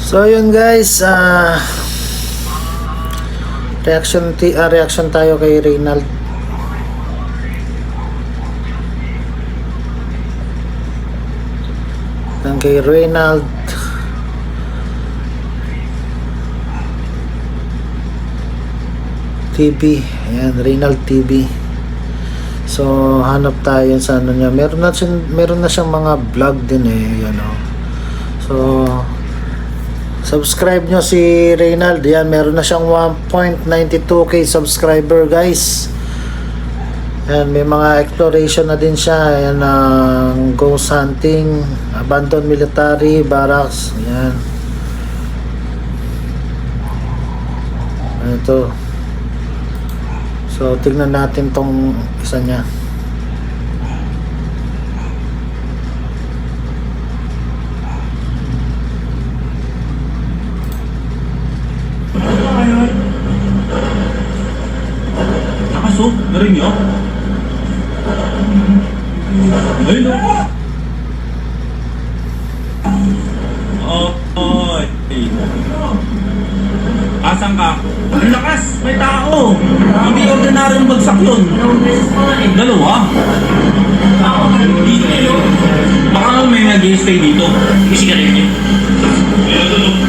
So yun guys, reaction tayo kay Reynald. Kay Reynald TV. Ayan, Reynald TV. So hanap tayo sa ano niya. Meron na siyang mga vlog din eh, So subscribe nyo si Reynald. Yan, meron na siyang 1.92k subscriber guys. Yan, may mga exploration na din siya. Yan, ghost hunting, abandoned military barracks. Yan. Ito. So tignan natin tong isa niya. Nakasok, narinig niyo? Ayun o. Oy. Asan ka? Ang lakas! May tao! Hindi ordinaryong bagsak yun. Dalawa? Baka may nag-i-stay dito. May sigaret niyo?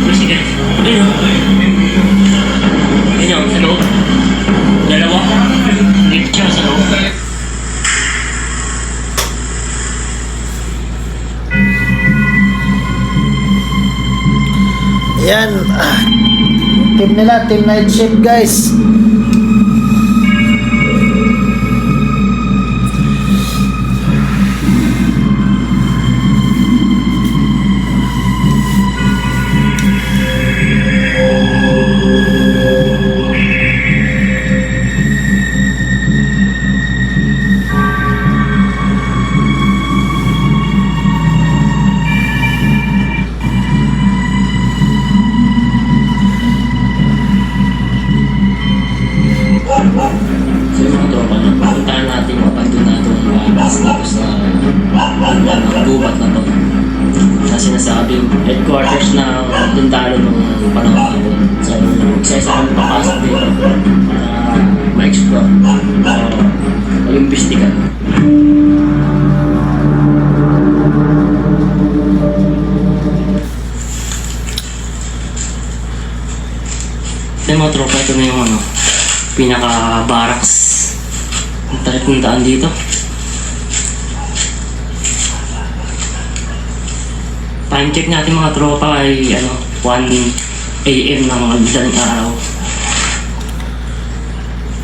May sigaret. Ayun o. Ayun o, sa loob. Dalawa? Dito siya sa loob. Yan, team nila, team night shift guys. So yung mga tropa niya, puntahan natin yung abandonadong tapos na gubat na to na sinasabing headquarters na Tundalo nung panahon ito. So isa-isa kami papasok dito para ma-explore o imbestigan. So yung mga tropa, ito na yung pinaka-barracks. Ang tarik ng daan dito. Time check natin mga tropa ay 1 AM ng madaling araw.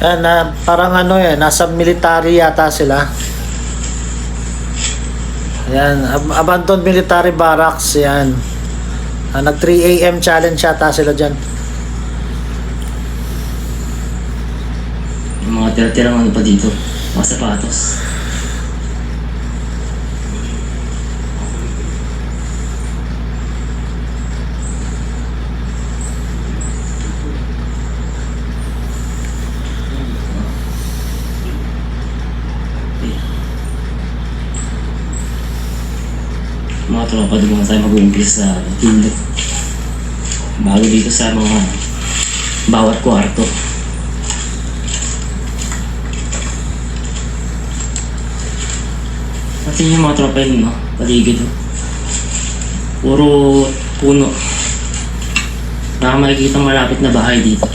Yan, parang nasa military yata sila. Yan, abandoned military barracks. Yan, nag 3 AM challenge yata sila dyan. Mga tira-tirang pa dito, mga sapatos. Mga tropa, doon muna tayo mag-uumpisa sa tindok. Bago dito sa mga bawat kwarto. Natin yung mga tropa yun, paligid. Puro puno. Baka makikita malapit na bahay dito.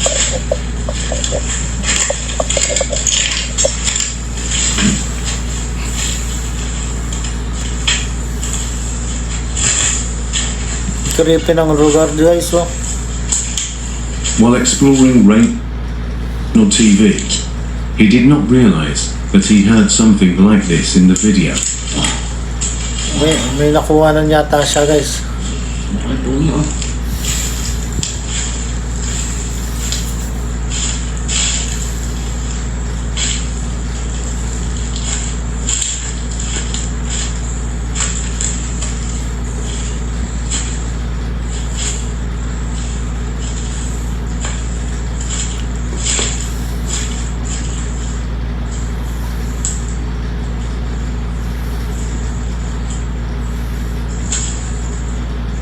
Creepy ng lugar guys, oh. While exploring Reynald TV, he did not realize that he heard something like this in the video. May nakuha na yata siya guys. Bakit puno?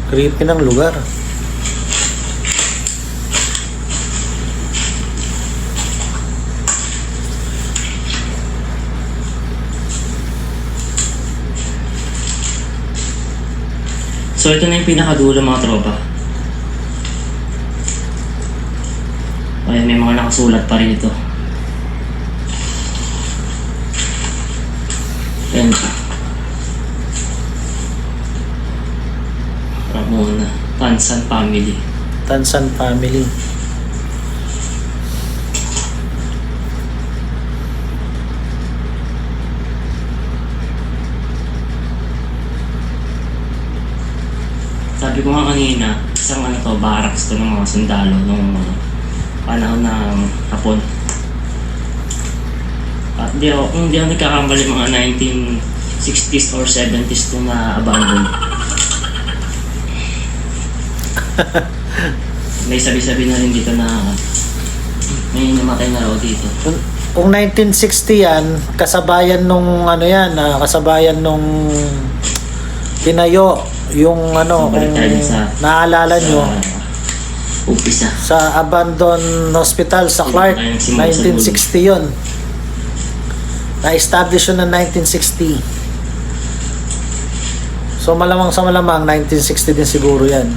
Creepy ng lugar. So ito na yung pinakadulo mga tropa. Ayan, may mga nakasulat pa rin ito. Ayan. Ramona, Tansan Family. Tansan Family. Sabi ko nga kanina, isang ano to, barracks to ng mga sundalo nung panahon ng Hapon. At kung di ako nagkakamali, mga 1960s or 70s to na abandon. May sabi-sabi na rin dito na may namatay na raw dito. Kung 1960 yan, kasabayan nung ano yan, kasabayan nung tinayo yung ano, Balik kung tayo sa naalala nyo, umpisa. sa abandoned hospital sa Clark, 1960 yun. Na-establish yun ng 1960. So malamang sa malamang 1960 din siguro yan.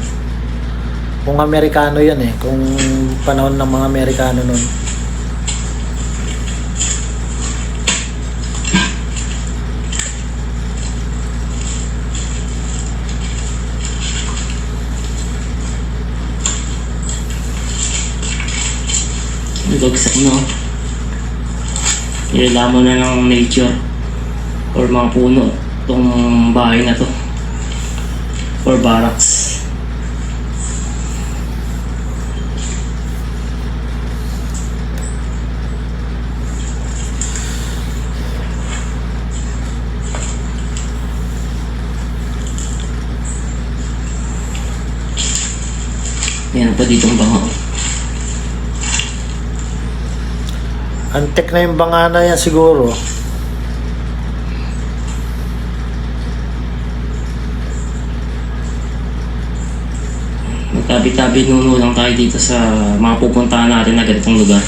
Kung Amerikano yan eh, kung panahon ng mga Amerikano nun. Bagsak no. Ilalaman na ng nature or mga puno itong bahay na to or barracks. Yan pa ditong bango. Antek na yung bangana yan siguro. Magtabi-tabi nuno lang tayo dito sa mga pupuntahan natin na ganitong lugar.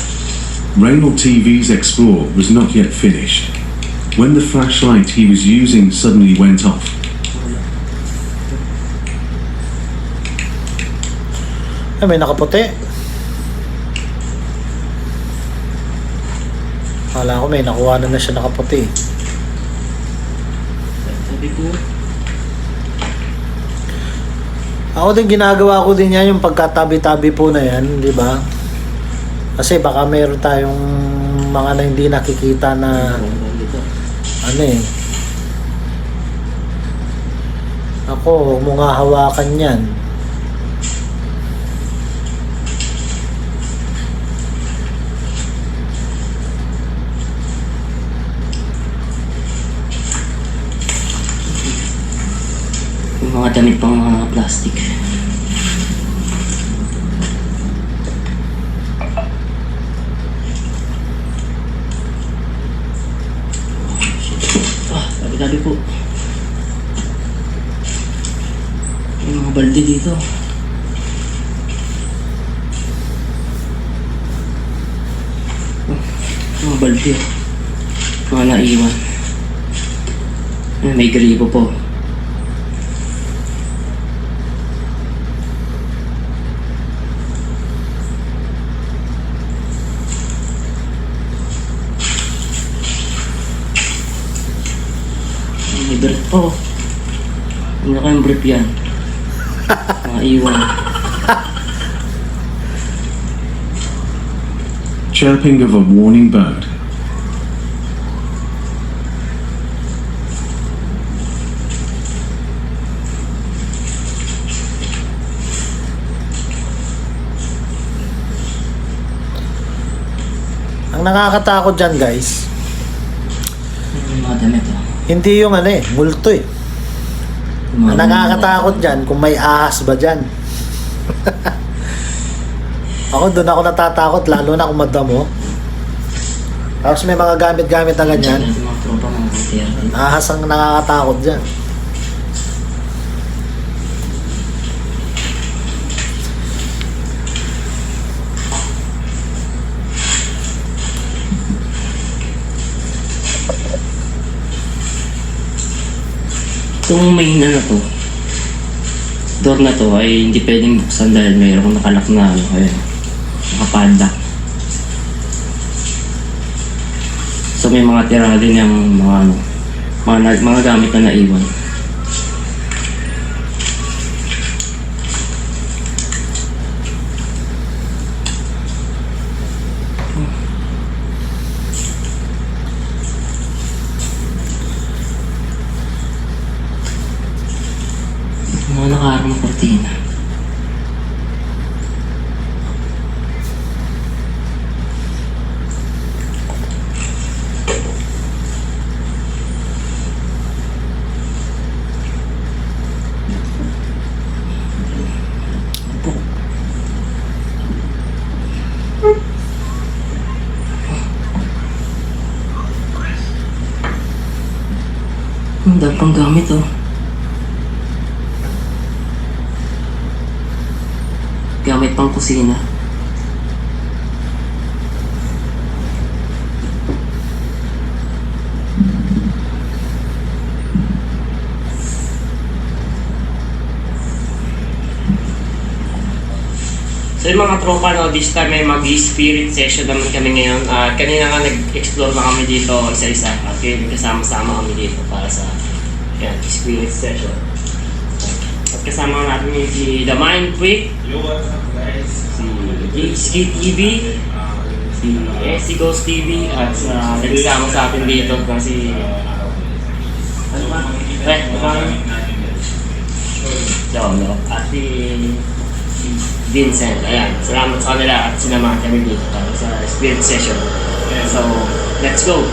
Reynolds TV's Explore was not yet finished when the flashlight he was using suddenly went off. Ay, may nakaputi. Kala ko may nakuha na siya nakaputi. Sabi ko, Ako din ginagawa ko din yan yung pagkatabi-tabi po na yan, di ba? Kasi baka mayroon tayong mga na hindi nakikita na dito. ano eh. Ako, huwag mo nga hawakan yan. Yung mga damit pang mga plastic. Tabi-tabi po. May mga balde dito. Mga balde. Mga naiwan. May gripo po. May brief po. Hindi na kayong brief yan. Mga iwan. Chirping of a warning bird. Ang nakakatakot dyan guys, Mga damit oh. hindi yung ano eh, multo eh. Ang nakakatakot dyan kung may ahas ba dyan. Ako doon ako natatakot, lalo na kung madamo. Tapos may mga gamit-gamit na ganyan. Mga tropa, mga volunteer. Ahas ang nakakatakot dyan. Itong main na to, door na to ay hindi pwedeng buksan dahil mayroong nakalak na ano, ayun, nakapadlock. So may mga tira din yung mga ano, mga gamit na naiwan. Mga nakaharap ng kortina. Ang dami pang gamit oh. Gamit pang kusina. So yung mga tropa, no, this time may mag-spirit session naman kami ngayon. Kanina nga nag-explore na kami dito isa-isa. At yun, kasama-sama kami dito para sa yan, spirit session. At kasama natin yung si The Mind Quick, si JSK TV, si SC Ghost TV, at nagsama sa atin dito kasi ano ba? At si Vincent. Ayan, salamat sa kanila at sinamahan kami dito para sa spirit session. So, let's go!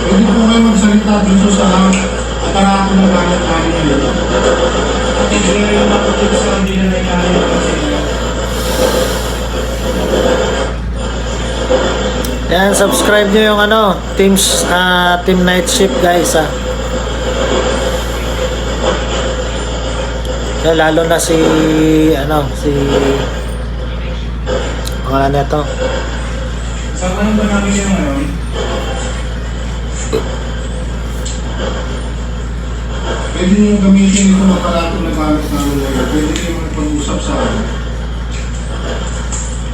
Pwede po kayo magsalita dito sa aparato ng gamit-gamit nyo. Hindi na yung naputin sa hindi na naikamit kasi. Yan, subscribe nyo yung ano, Team Night Shift guys ha. Yan, lalo na si pangalan nito. Saan ba namin yung ngayon? Pwede nyo gamitin ito aparato ng gamit namin ngayon. Pwede kayo magpag-usap sa akin.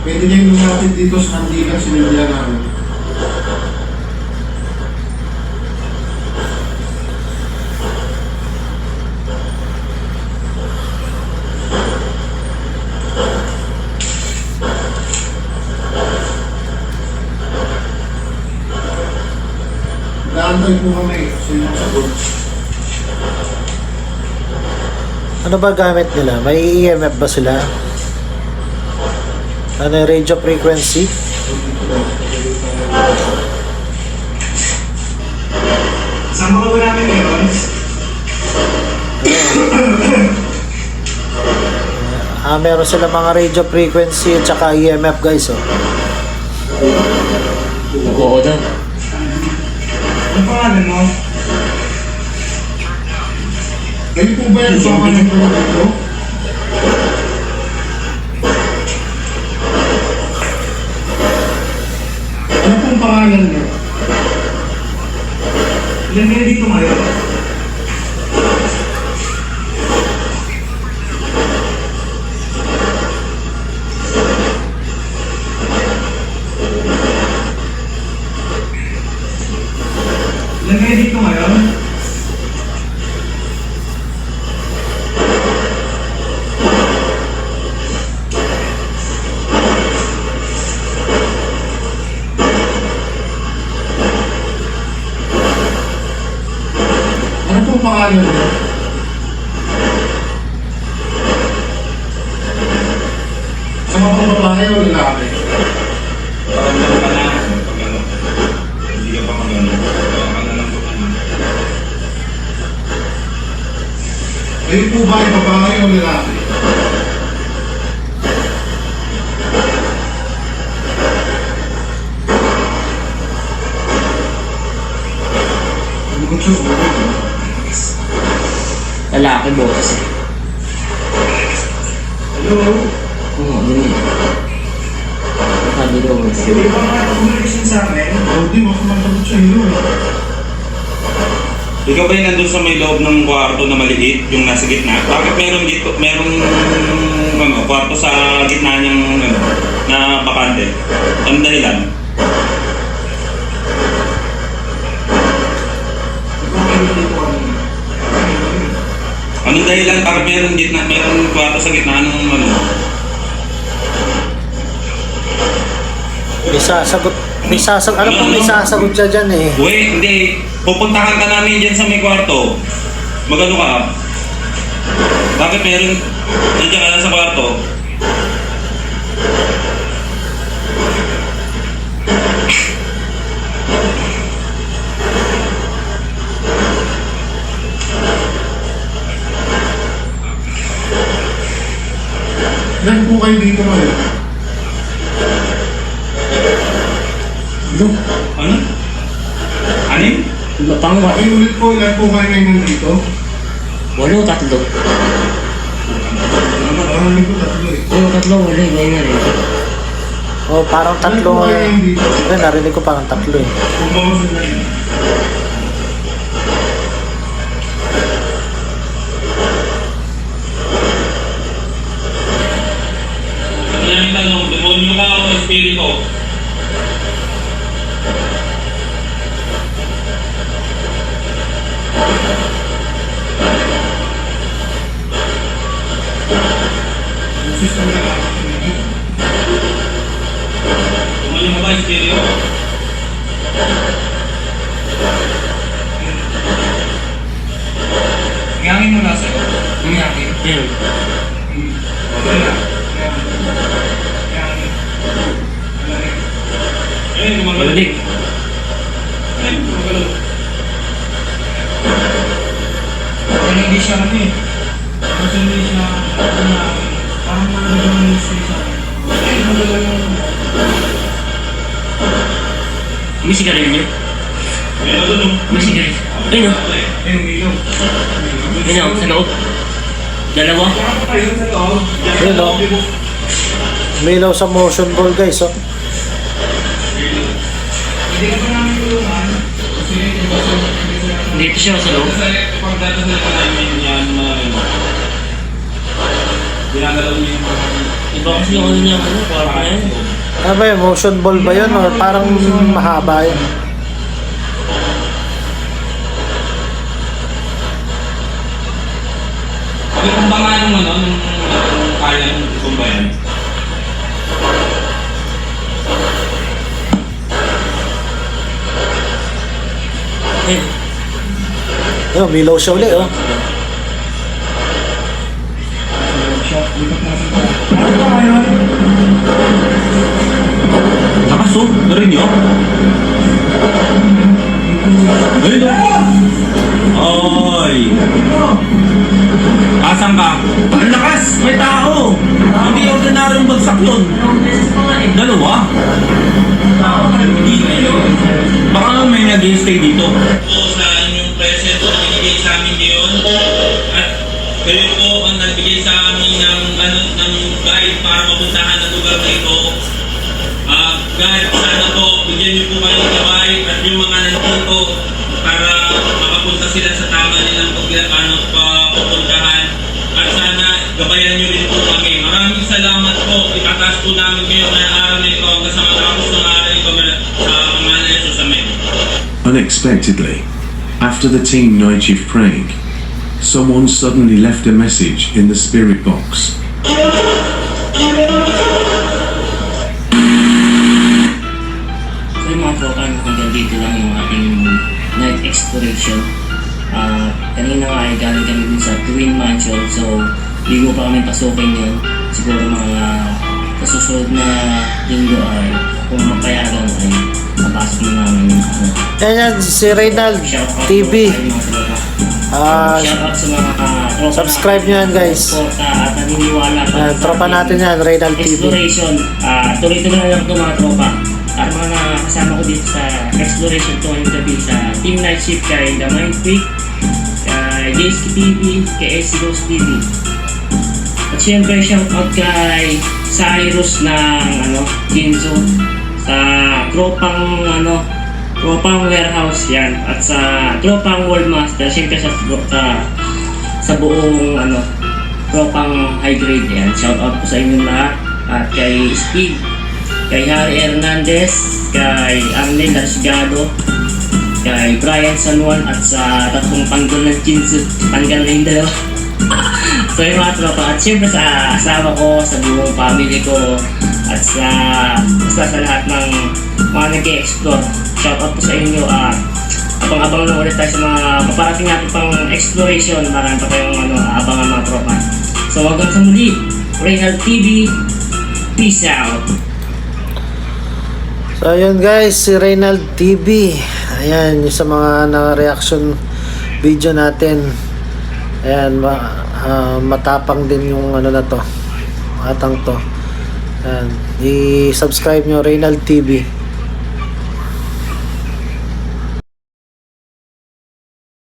Pwede nyo lumapit dito sa handigan sinilya namin. Naantay po kami sa inyong sagot. Ano ba gamit nila? May EMF ba sila? Ano yung radio frequency? Saan mo ba namin ngayon? Meron sila mga radio frequency at saka EMF guys oh. Oo daw. Ano pangalan mo? Kayo po ba yan sa mga nagpapagato? Ano pong pangalan mo? Ilan kayo dito ngayon? Ilan kayo dito ngayon? Ano pong pangalan mo? Sa mga babae o lalaki? Kayo po ba ay babae o lalaki? Ano ko siya? Lalaki boses eh. Hello? Oo, ganyan. Sabi daw mo. Hindi ba mga communication sa akin? Hindi, makamantagot sa iyo. Ikaw ba yung nandun sa may loob ng kwarto na maliit, yung nasa gitna? Bakit meron dito, merong kwarto sa gitna niyang na bakante? Anong dahilan? Anong dahilan? Bakit merong kwarto sa gitna ng May sasagot siya dyan eh. Uy, hindi. Pupuntahan ka namin dyan sa may kwarto. Magano ka? Bakit meron nandiyan ka na sa kwarto? Ilan po kayo dito ngayon? Ano? Anim? Pangwa. Pakiulit po, ilan po kayo ngayon dito? 8, 3. Parang hindi ko tatlo eh. 3, wala. Ngayon na rin. Oh, parang tatlo. Narinig ko parang tatlo eh. Kung bawas na yun. Maraming tanong, demonyo ka o espiritu? Demonyo ka ba, espiritu? Ngangin mo na sa'yo. Ngangin. Yan. Ayun, gumagalaw. Balik. Ayun, gumagalaw. Hindi siya ano eh. Kasi hindi siya parang malalaman yung siya. May sigarilyo. Ayun, doon, oh. May sigarilyo. Ayun o. Ayun, ilaw. Ayun o, sa loob. Dalawa. Ayun sa loob. Ayun oh. May ilaw sa motion ball guys oh. Hindi ka pa namin tulungan. Kasi Dito siya sa loob. Kasi pagdadasal ka namin yan, ginagalaw niya yung Iba kasi yung ano niya, kwarto na yan. Ano ba yun? Motion ball ba yun? O parang mahaba yun? Okay, kung ba nga nung kaya ng kumbayan? Ayun. Ayun, may ilaw siya ulit oh. Lakas oh, narin niyo? Ayun oh! Ay! Asan ka? Ang lakas! May tao! Hindi ordinaryong bagsak yun! Dalawa? Baka may nag-stay dito. Po sa inyong present na binigay sa amin ngayon. At kayo po ang nagbigay sa amin ng guide para mapuntahan ang lugar na ito. God, sana po, bigyan niyo po kayo ng gabay at yung mga nandito para makapunta sila sa tama nilang pupuntahan. At sana gabayan niyo rin po kami. Maraming salamat po. Itataas po namin kayo ngayong araw na ito hanggang sa matapos ng araw ito sa pamana nito sa men. Unexpectedly, after the team night shift praying, someone suddenly left a message in the spirit box. So yung mga tropa, hanggang dito lang yung ating night exploration. Kanina nga ay galing kami dun sa Twin Mansion, so hindi ko pa kami pasukin yun. Siguro mga kasusunod na linggo ay kung mapayagan ay mapasok na namin yung Yan yan, si Reynald Shoutout TV. po sa mga tropa. Ah, Shoutout sa mga tropa subscribe nyo yan, guys. Suporta at naniniwala pa sa tropa ating natin yan, Reynald TV. exploration. Tuloy-tuloy na lang ito mga tropa. At mga kasama ko dito sa exploration to yung gabi sa Team Night Shift kay The Mind Quick, kay JSK TV, kay SC Ghost TV. At syempre shoutout kay Cyrus ng Ginzo sa tropang Tropang Warehouse yan. At sa Tropang World Master, siyempre sa buong Tropang High Grade yan. Shoutout po sa inyo lahat. At kay Speed, kay Harry Hernandez, kay Arnel Arsigado, kay Brian San Juan, at sa tatlong panggol ng Chinsu, tanggal na yung dalawa. So yung mga tropa, at siyempre sa asawa ko, sa buong family ko, at sa lahat ng mga nag-e-explore. Shoutout po sa inyo, at abang-abang na ulit tayo sa mga paparating natin pang exploration. Marami pa kayong abangan mga tropa. So hanggang sa muli, Reynald TV, peace out! So ayun guys, si Reynald TV. Ayan, yung sa mga na-reaction video natin. Ayan, matapang din yung na to. Matang to. Ayan, i-subscribe nyo Reynald TV.